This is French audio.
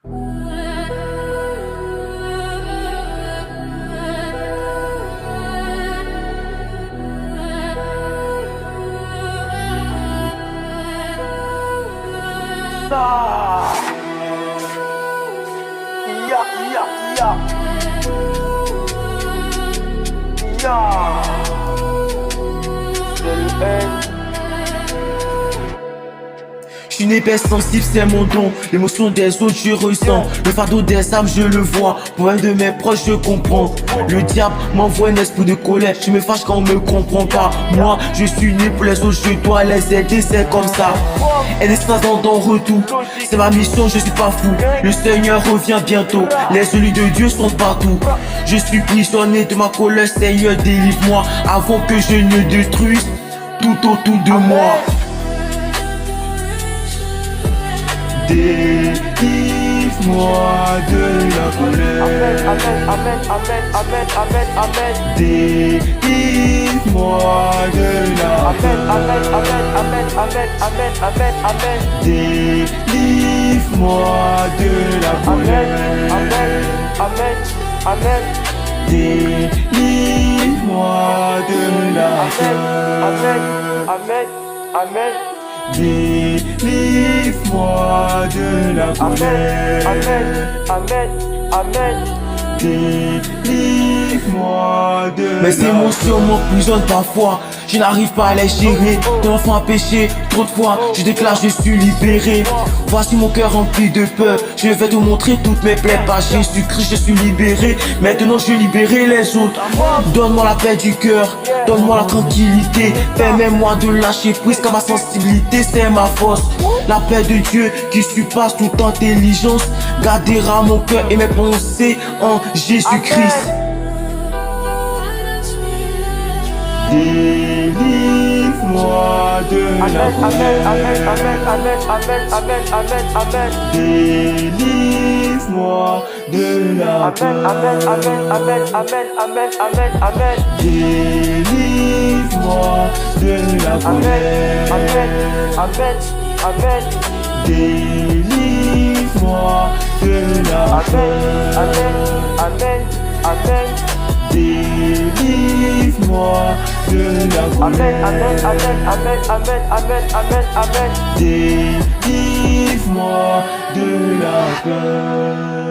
Je suis une épaisse sensible, c'est mon don. L'émotion des autres, je ressens. Le fardeau des âmes, je le vois. Pour un de mes proches, je comprends. Le diable m'envoie un esprit de colère. Je me fâche quand on me comprend pas. Moi, je suis né pour les autres, je dois les aider, c'est comme ça. Elle est sans dans retour. C'est ma mission, je suis pas fou. Le Seigneur revient bientôt. Les élus de Dieu sont partout. Je suis prisonnier de ma colère, Seigneur, délivre-moi avant que je ne détruise tout autour de moi. Délivre-moi de la colère. Délivre-moi de la colère. Délivre-moi de la colère. Délivre-moi de la colère. Délivre-moi de la colère. Délivre-moi de la... Mes émotions m'emprisonnent parfois. Je n'arrive pas à les gérer. Ton enfant a péché trop de fois. Je déclare, je suis libéré. Voici mon cœur rempli de peur. Je vais te montrer toutes mes plaies. Par Jésus-Christ, je suis libéré. Maintenant, je vais libérer les autres. Donne-moi la paix du cœur. Donne-moi la tranquillité. Permets-moi de lâcher prise, car ma sensibilité, c'est ma force. La paix de Dieu qui surpasse toute intelligence gardera mon cœur et mes pensées en Jésus-Christ. Délivre-moi de la colère. Délivre-moi de la colère. Délivre-moi de la colère. Délivre-moi de la colère. Délivre-moi de la colère. Délivre-moi de la peur.